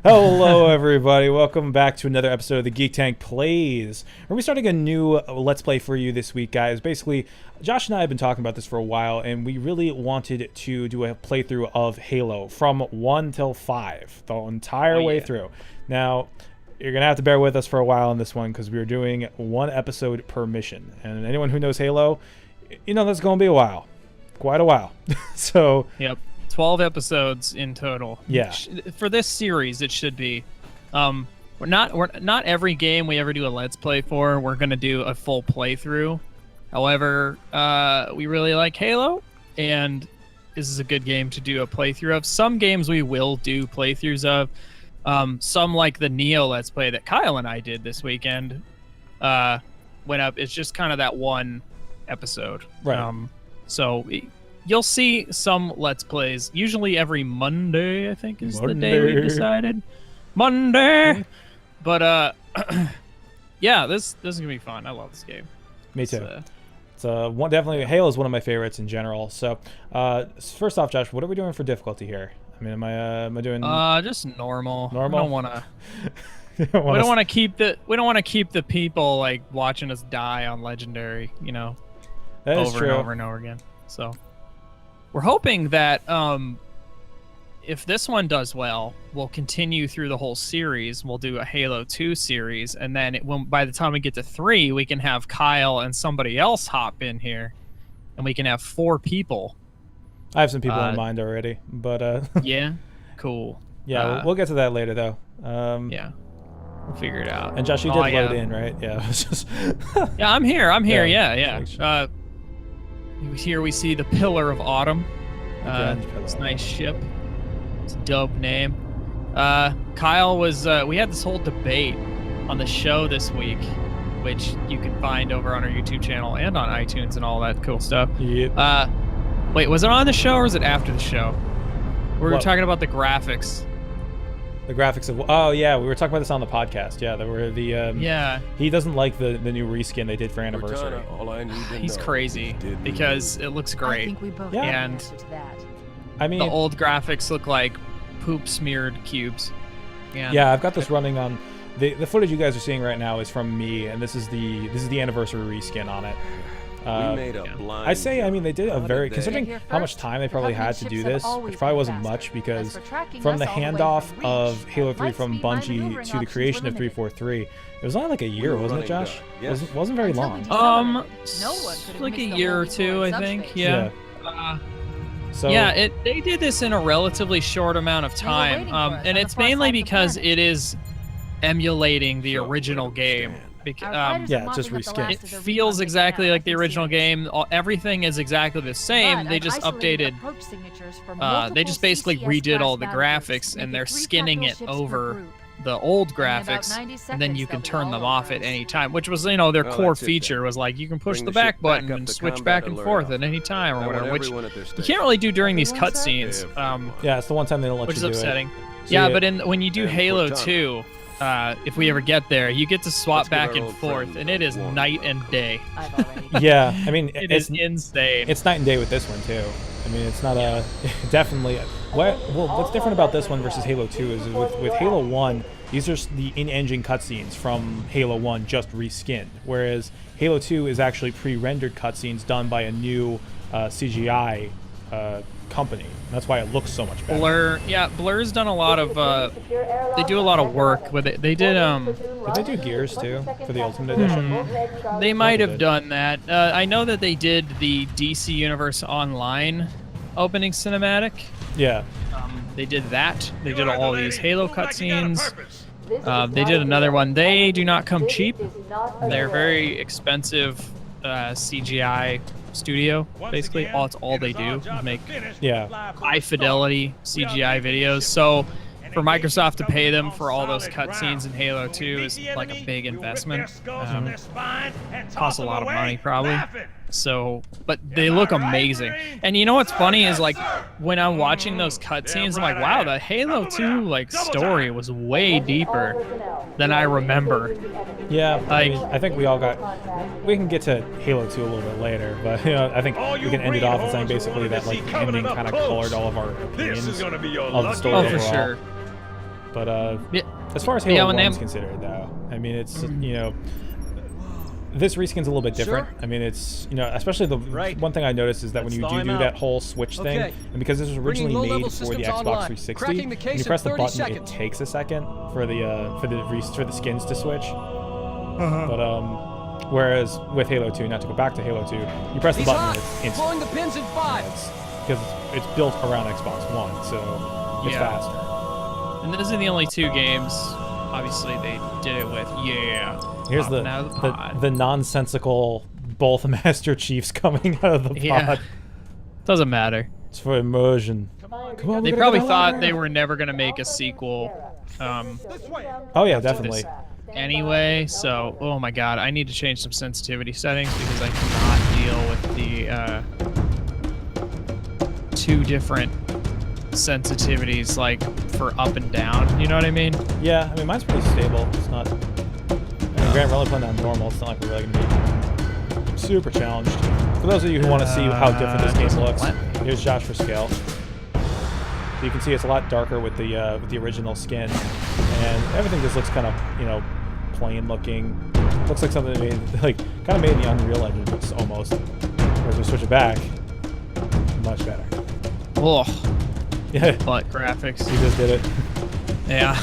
Hello, everybody. Welcome back to another episode of the Geek Tank Plays. We're going to be starting a new Let's Play for you this week, guys. Basically, Josh and I have been talking about this for a while, and we really wanted to do a playthrough of Halo from 1 till 5, the entire way through. Now, you're going to have to bear with us for a while on this one, because we are doing one episode per mission. And anyone who knows Halo, you know that's going to be a while. Quite a while. So... Yep. 12 episodes in total. Yeah. For this series, it should be. We're not every game we ever do a Let's Play for, we're going to do a full playthrough. However, we really like Halo, and this is a good game to do a playthrough of. Some games we will do playthroughs of. Some like the Neo Let's Play that Kyle and I did this weekend went up. It's just kind of that one episode. Right. You'll see some Let's Plays, usually every Monday, I think, is the day we decided. Monday! But, yeah, this is going to be fun. I love this game. Me too. It's definitely, Halo is one of my favorites in general. So, first off, Josh, what are we doing for difficulty here? I mean, am I doing... just normal. Normal? We don't want to... We don't want to keep the people, like, watching us die on Legendary, you know, over and over and over again. So... We're hoping that if this one does well, we'll continue through the whole series. We'll do a Halo 2 series, and then by the time we get to 3, we can have Kyle and somebody else hop in here, and we can have 4 people. I have some people in mind already, but... Yeah? Cool. Yeah, we'll get to that later, though. Yeah. We'll figure it out. And Josh, you did load in, right? Yeah. Yeah, I'm here. Yeah. Here we see the Pillar of Autumn. It's a nice ship. It's a dope name. Kyle was... we had this whole debate on the show this week, which you can find over on our YouTube channel and on iTunes and all that cool stuff. Yep. Wait, was it on the show or was it after the show? We were talking about the graphics. The graphics of... Oh, yeah, we were talking about this on the podcast. Yeah, there were the... yeah. He doesn't like the new reskin they did for Anniversary. He's crazy because it looks great. I think we both and I mean, the old graphics look like poop-smeared cubes. Yeah, I've got this running on... The footage you guys are seeing right now is from me, and this is the Anniversary reskin on it. I say, I mean, they did a very, considering how much time they probably had to do this, which probably wasn't much, because from the handoff of Halo 3 from Bungie to the creation of 343, it was only like a year, wasn't it, Josh? Wasn't very long. Like a year or two, I think. Yeah. So they did this in a relatively short amount of time, and it's mainly because it is emulating the original game. Yeah, just reskin. It feels exactly like the original game. Everything is exactly the same. They just updated. They just basically redid all the graphics, and they're skinning it over the old graphics, and then you can turn them off at any time. Which was, their core feature was like you can push the back button and switch back and forth at any time or whatever. Which you can't really do during these cutscenes. Yeah, it's the one time they don't let you do it. Which is upsetting. Yeah, but when you do Halo 2. If we ever get there, you get to swap back and forth, and it is night and day. Yeah, I mean, it's insane. It's night and day with this one too. I mean, it's not definitely. What's different about this one versus Halo 2 is with Halo 1, these are the in-engine cutscenes from Halo 1 just reskinned, whereas Halo 2 is actually pre-rendered cutscenes done by a new CGI company. That's why it looks so much better. Blur's done a lot of they do a lot of work with it. They did they do Gears too for the Ultimate Edition? They might have done that. I know that they did the DC Universe Online opening cinematic. Yeah. They did that. They did all these Halo cutscenes. They did another one. They do not come cheap. They're very expensive CGI studio, basically. That's all they do, make high fidelity CGI videos. So for Microsoft to pay them for all those cutscenes in Halo 2 is like a big investment. Costs a lot of money probably. So, but they look amazing. And you know what's funny is, like, when I'm watching those cutscenes, I'm like, wow, the Halo 2 like story was way deeper than I remember. Yeah, like, I think we can get to Halo 2 a little bit later, but I think we can end it off with saying basically that like the ending kind of colored all of our opinions of the story overall. For sure. But Yeah. as far as Halo when 1 they- is considered, though, I mean, it's you know, this reskin's a little bit different. Sure. I mean, it's, you know, especially the one thing I noticed is that when Let's you thaw him do out. that whole switch thing, Okay. and because this was originally Bringing made low-level for the systems Xbox online. 360, Cracking the when case you in press the 30 button, seconds. it takes a second for the skins to switch. But whereas with Halo 2, not to go back to Halo 2, you press the He's button hot. and it's instant. Blowing the pins in 5. Because it's built around Xbox One, so it's Yeah. faster. And those are the only 2 games. Obviously, they did it with Here's popping out of the pod. the nonsensical both Master Chiefs coming out of the Yeah. pod. Doesn't matter. It's for immersion. Come on, They probably thought they were never gonna make a sequel. Oh yeah, definitely. Anyway, so oh my god, I need to change some sensitivity settings because I cannot deal with the 2 different sensitivities, like for up and down. You know what I mean? Yeah, I mean mine's pretty stable. It's not. I mean, Grant, we're only playing on normal. It's not like we're really gonna be super challenged. For those of you who want to see how different this game looks, here's Josh for scale. So you can see it's a lot darker with the original skin, and everything just looks kind of, you know, plain looking. Looks like something made, like, kind of made in the Unreal Engine, but almost. Whereas we switch it back, much better. Oh, Yeah, butt graphics. you just did it. Yeah.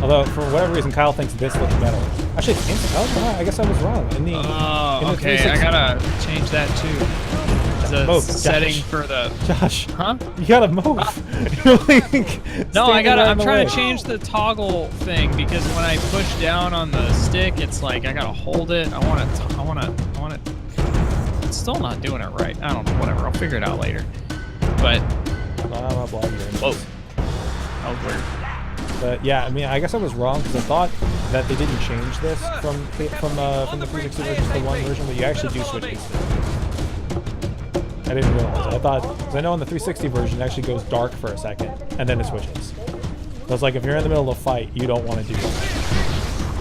Although for whatever reason, Kyle thinks this looks better. Actually, I guess I was wrong. In the Oh, in the okay. 360 I gotta change that too. The Move, setting Josh. for the. Josh, Huh? you gotta move. You're like No, I standing gotta. right in I'm the trying way. to change the toggle thing because when I push down on the stick, it's like I gotta hold it. I want to. It's still not doing it right. I don't know. Whatever. I'll figure it out later. But I'm not blocking your whoa, inputs. that was weird. But yeah, I mean, I guess I was wrong because I thought that they didn't change this from the 360 version to the 1 version, but you actually do switch instantly. I didn't realize it. I thought, because I know in the 360 version it actually goes dark for a second and then it switches. So it's like if you're in the middle of a fight, you don't want to do that.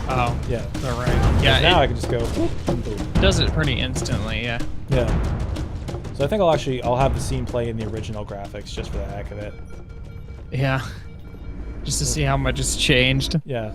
Oh, Yeah. all right. Yeah, Now I it can just go. Whoop, and boom. does it pretty instantly. Yeah. Yeah. So I think I'll have the scene play in the original graphics just for the heck of it. Yeah. Just to see how much it's changed. Yeah.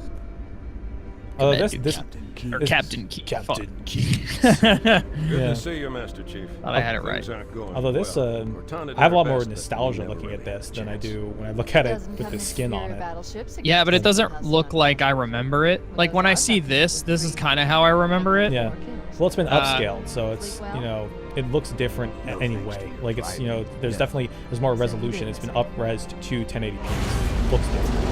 Although this Or this- Captain Key. Captain Key. Good Yeah. to see you, Master Chief. Thought I had it right. Things aren't going Although this, well. Cortana did I have a her lot more best, but nostalgia we never looking at really had this a than I chance. do when I look at it with the skin on it. Yeah, but it doesn't look like I remember it. Like when I see this is kind of how I remember it. Yeah. Well, it's been upscaled, so it's, you know, it looks different anyway. Like it's, you know, there's more resolution. It's been up-resed to 1080p. Looks different.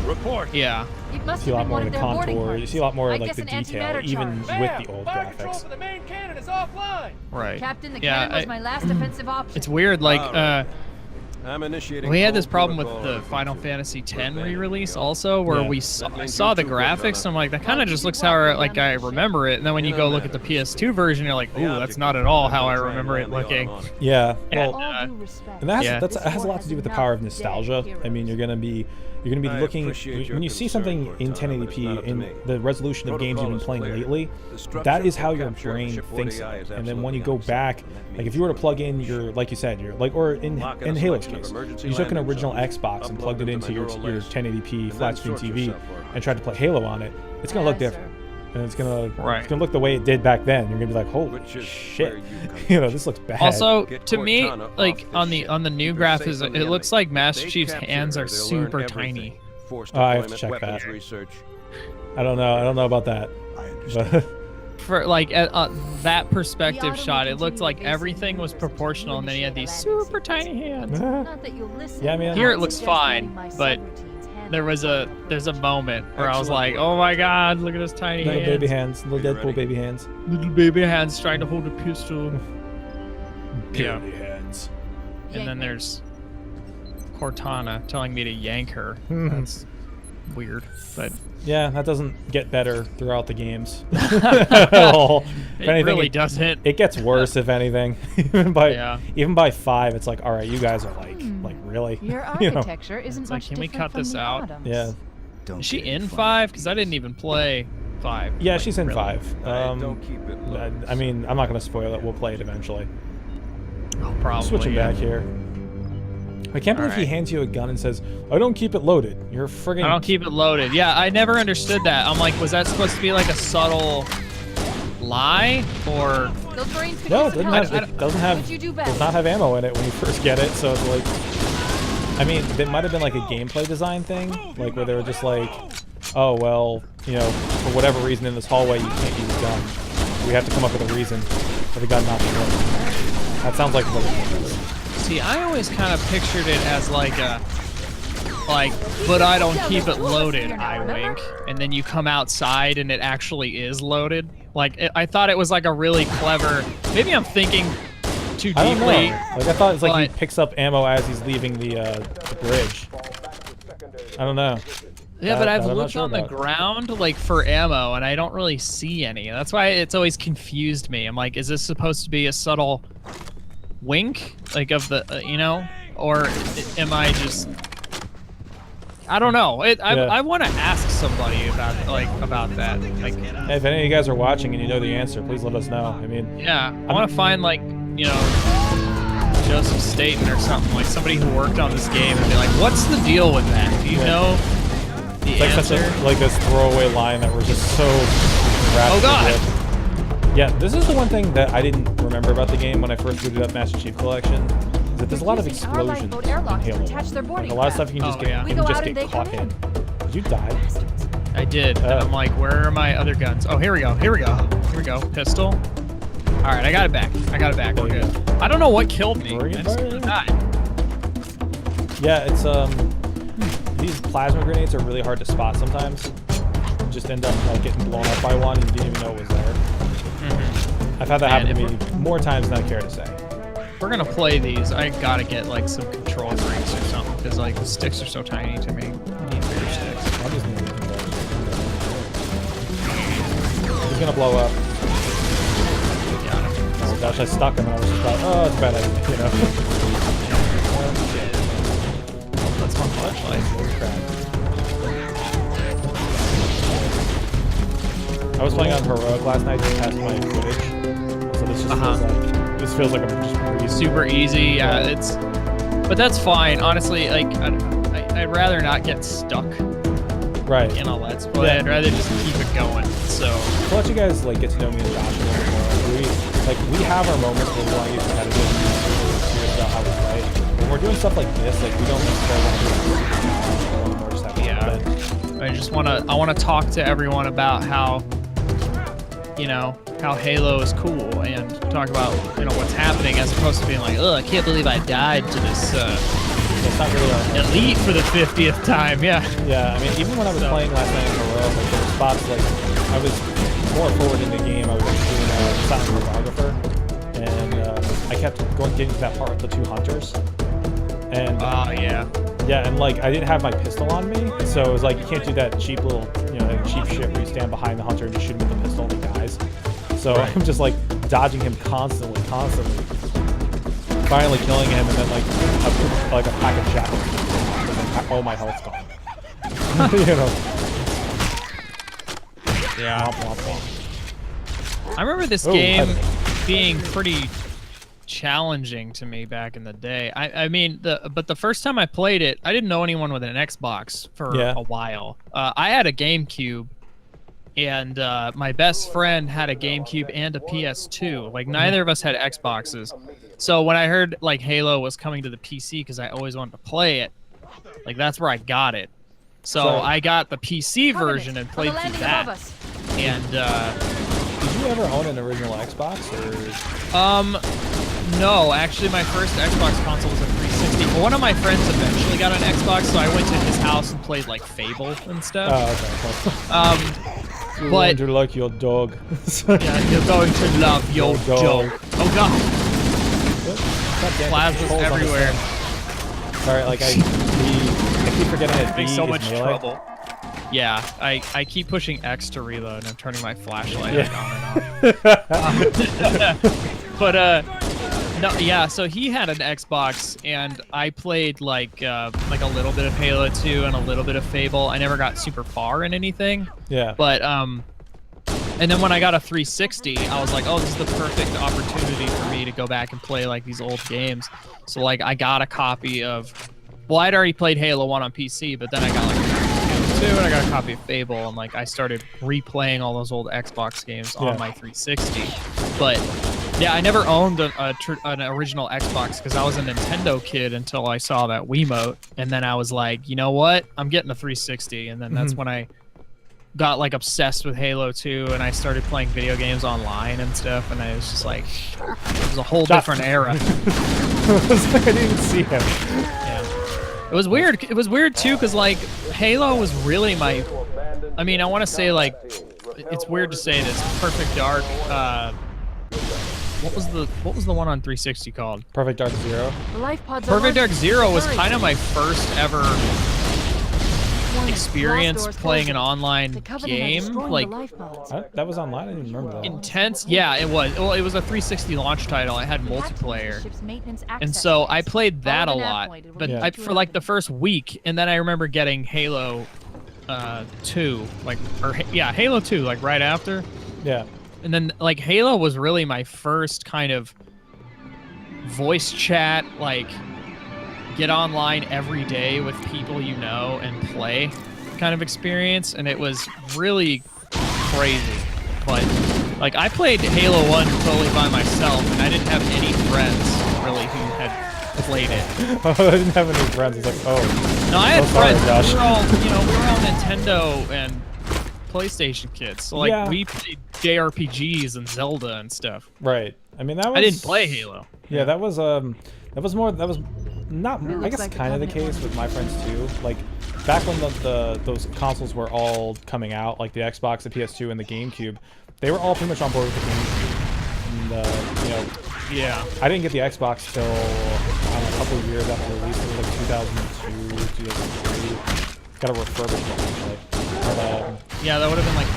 Report. Yeah. It You must see a lot have been more one of of the their boarding contour. You parties. see a lot more I of like guess the an detail, antimatter even charge. with the old graphics. for the main cannon is offline. Right. Captain, the Yeah, cannon was my last defensive option. It's weird. Like I'm initiating. we had this cold problem with protocol the Final to Fantasy X prevent re-release the also, where Yeah. we I saw the graphics. And I'm like, that kind of just looks how like I remember it. And then when you go look at the PS2 version, you're like, ooh, that's not at all how I remember it looking. Yeah. And, Well, and that Yeah. has, that has a lot to do with the power of nostalgia. I mean, you're gonna be I looking appreciate your when you see concern, something in Cortana, but it's 1080p not up to in me. the resolution of games you've been Protocol playing is clear. lately. The structure That is how for your capture of brain ship thinks. 40i is And then when you absolutely go back, unacceptable. like if you were to plug in your, like you said, your like or in Lock in and a Halo's selection of case, emergency you took an landing original zones, Xbox and upload plugged it them into to your my neural list, 1080p and flat then screen sort TV yourself for it. and tried to play Halo on it. It's gonna look Aye, sir. different. And it's gonna Right. look the way it did back then. You're gonna be like, holy Which is shit, where you come you know, in. this looks bad. Also, Get to me, Cortana like off this on the ship. new Keep her safe graphics, from the it looks enemy. like Master They Chief's capture hands her, are they'll learn super everything. tiny. Forced Oh, I have to deployment, check weapons that. research. I don't know about that. I understand. For like that perspective shot, it looked like everything was proportional, and then he had these super tiny hands. Not that you'll listen. Yeah, man. Here I it looks suggest fine, letting my but subroutines handle there's a moment where I was Excellent like, work. oh my god, look at his tiny Little hands. baby hands, little You Deadpool ready? baby hands. Little baby hands trying to hold a pistol. Yeah. Baby hands. And then there's Cortana telling me to yank her. Mhm. That's weird, but Yeah, that doesn't get better throughout the games at all. If it anything, really doesn't. it gets worse if anything. Yeah. Even by 5, it's like, all right, you guys are like really. Your You know? architecture isn't It's like, much can we different cut from this the out? Autumn's. Yeah, Is she in 5? Because I didn't even play 5. yeah, like, she's in really. 5. Don't keep it I mean, I'm not gonna spoil it. We'll play it eventually. Oh, probably. Switching yeah. back here. I can't believe he hands you a gun and says, "I don't keep it loaded." You're friggin'. I don't keep it loaded. Yeah, I never understood that. I'm like, was that supposed to be like a subtle lie or? Those brains could No, use it some doesn't help. have. It doesn't have. What'd you do Does best? not have ammo in it when you first get it. So it's like, I mean, it might have been like a gameplay design thing, like where they were just like, oh well, you know, for whatever reason in this hallway you can't use a gun. We have to come up with a reason for the gun not to work. That sounds like what it is. See, I always kind of pictured it as like a, but I don't keep it loaded, I wink. And then you come outside and it actually is loaded. Like, I thought it was like a really clever, maybe I'm thinking too I don't know. deeply. Like I thought it's like he but- picks up ammo as he's leaving the bridge. I don't know. Yeah, but I've I'm not looked sure on the about. ground, like, for ammo, and I don't really see any. That's why it's always confused me. I'm like, is this supposed to be a subtle wink? Like, of the, you know? Or am I just... I don't know. I want to ask somebody about that. Like, Hey, if any of you guys are watching and you know the answer, please let us know. I mean, yeah, I want to find, like, you know, Joseph Staten or something, like somebody who worked on this game, and be like, what's the deal with that? Do you know the it's like answer? such a, like this throwaway line that we're just so Oh, God. with. Yeah, this is the one thing that I didn't remember about the game when I first booted up Master Chief Collection. Is that there's a lot of Using our explosions lifeboat in airlock to Halo. attach their Like boarding a lot of stuff craft. you can just Oh, get, yeah. you We can go just out and get they caught come in. in. Did you die? I did. And I'm like, where are my other guns? Oh, here we go. Here we go. Here we go. Pistol. All right, I got it back. I got it back. We're good. I don't know what killed me. I just died. Yeah, it's these plasma grenades are really hard to spot sometimes. You just end up like getting blown up by one and you didn't even know it was there. I've had that happen to me more times than I care to say. If we're gonna play these, I gotta get like some control freaks or something, because like the sticks are so tiny to me. I need bigger sticks. I just need to control. He's gonna blow up. Got him. Oh gosh, I stuck him and I was just like, oh, it's a bad idea, you know. That's my flashlight. Holy crap. I was playing on Heroic last night to test my footage, so this just feels like I'm just breezing. Super easy. Yeah, it's. But that's fine. Honestly, like I'd rather not get stuck Right. in a let's play. Yeah. I'd rather just keep it going. So. To let you guys like get to know me and Josh a little more, we have our moments where we want to get competitive and be serious about how we play. When we're doing stuff like this, like we don't necessarily want to do it. More just have fun. I wanna talk to everyone about how, you know, how Halo is cool, and talk about, you know, what's happening, as opposed to being like, oh, I can't believe I died to this It's not really our elite for the 50th time. Yeah. Yeah, I mean, even when I was playing last night in Heroic, like there were spots like I was more forward in the game. I was doing silent photographer, and I kept getting to that part with the two hunters, and Yeah. and like I didn't have my pistol on me, so it was like you can't do that cheap little, you know, like cheap shit where you stand behind the hunter and just shoot him with the pistol and he dies. So I'm just like dodging him constantly, finally killing him, and then like a pack of shackles. Like, all my health's gone. You know. Yeah. Womp, womp, womp. I remember this Oh, game heaven. being pretty challenging to me back in the day. I mean, but the first time I played it, I didn't know anyone with an Xbox for a while. I had a GameCube, and my best friend had a GameCube and a PS2. Like, neither of us had Xboxes. So when I heard like Halo was coming to the PC, because I always wanted to play it, like that's where I got it. So I got the PC version and played through that. And did you ever own an original Xbox, or? No, actually my first Xbox console was a 360. But one of my friends eventually got an Xbox, so I went to his house and played like Fable and stuff. Oh, okay. You're But going to like your dog. yeah, you're going to love your dog. Oh god. Plasma's everywhere. Sorry, like I keep forgetting that B Makes so is much melee. trouble. Yeah, I keep pushing X to reload, and I'm turning my flashlight on and off. But no, yeah. So he had an Xbox, and I played like a little bit of Halo 2 and a little bit of Fable. I never got super far in anything. Yeah. But And then when I got a 360, I was like, oh, this is the perfect opportunity for me to go back and play like these old games. So like I got a copy of, well, I'd already played Halo 1 on PC, but then I got like Halo 2 and I got a copy of Fable, and like I started replaying all those old Xbox games on my 360. But yeah, I never owned an original Xbox because I was a Nintendo kid until I saw that Wiimote, and then I was like, you know what? I'm getting a 360, and then that's when I got like obsessed with Halo 2, and I started playing video games online and stuff, and I was just like, it was a whole different era. I was like, I didn't even see him. Yeah. It was weird. It was weird too, because like Halo was really my, I mean, I want to say like, it's weird to say this, Perfect Dark, what was the one on 360 called? Perfect Dark Zero. The life pods are Perfect Dark large. Zero was Hurry. kind of my first ever experience Blast doors playing an closing. online The Covenant are game, destroying like the life pods. That was online. I didn't remember that. intense. Yeah, it was. Well, it was a 360 launch title. It had multiplayer. And so I played that a lot, but for like the first week, and then I remember getting Halo 2, Halo 2, like right after. Yeah. And then like Halo was really my first kind of voice chat, like get online every day with people you know and play kind of experience, and it was really crazy. But like I played Halo 1 totally by myself, and I didn't have any friends really who had played it. I didn't have any friends. It's like, oh. No, I had sorry, friends. Josh. We were all Nintendo and PlayStation kids. So like we played JRPGs and Zelda and stuff. Right. I mean, that was. I didn't play Halo. Yeah, that was not. I guess kind of the case with my friends too. Like back when those consoles were all coming out, like the Xbox, the PS2, and the GameCube, they were all pretty much on board with the GameCube. And yeah, I didn't get the Xbox till a couple of years after release. It was like 2002, 2003. Got a refurbished one actually. But, yeah, that would have been like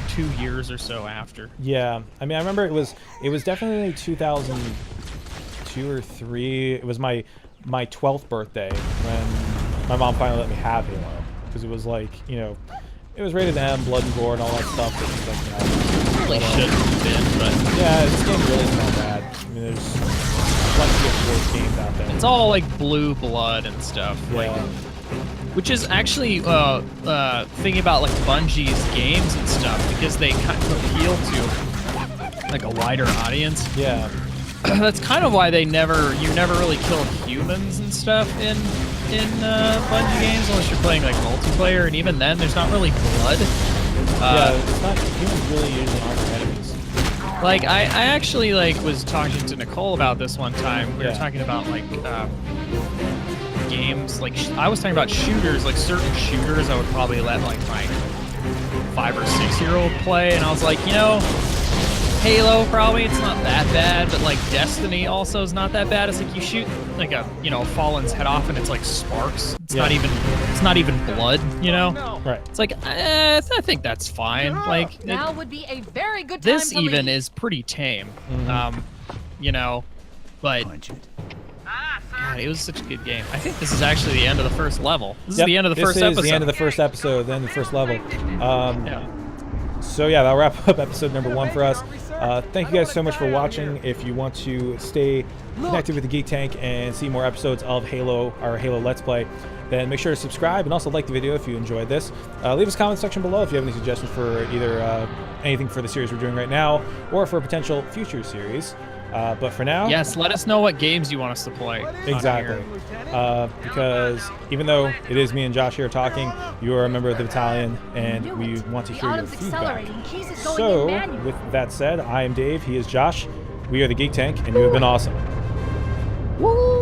two years or so after. yeah, I mean, I remember it was definitely 2002 or 3. It was my 12th birthday when my mom finally let me have Halo, because it was like, it was rated M, blood and gore, and all that stuff. That was like, Really shouldn't have been, but yeah, this game really is not bad. I mean, there's plenty of worse games out there. it's all like blue blood and stuff. Like, which is actually thinking about like Bungie's games and stuff, because they kind of appeal to like a wider audience. Yeah. That's kind of why you never really kill humans and stuff in Bungie games, unless you're playing like multiplayer, and even then there's not really blood. Yeah, it's not, humans really usually aren't enemies. Like I actually like was talking to Nicole about this one time. We were talking about like games, like I was talking about shooters, like certain shooters I would probably let like my 5 or 6 year old play, and I was like, Halo probably, it's not that bad, but like Destiny also is not that bad. It's like you shoot like a Fallen's head off and it's like sparks. It's not even blood, Right. It's like I think that's fine. Like Now would be a very good time this to even leave. is pretty tame. But God, it was such a good game. I think this is actually the end of the first level. This is the end of the first episode. This is the end of the first episode, the end of the first level. Yeah. So yeah, that'll wrap up episode number 1 for us. Thank you guys so much for watching. If you want to stay connected with the Geek Tank and see more episodes of Halo, our Halo Let's Play, then make sure to subscribe and also like the video if you enjoyed this. Leave us a comment section below if you have any suggestions for either anything for the series we're doing right now or for a potential future series. But for now, yes, let us know what games you want us to play. exactly. Because even though it is me and Josh here talking, you are a member of the battalion, and we want to hear your feedback. So, with that said, I am Dave. He is Josh. We are the Geek Tank, and you have been awesome. Woo!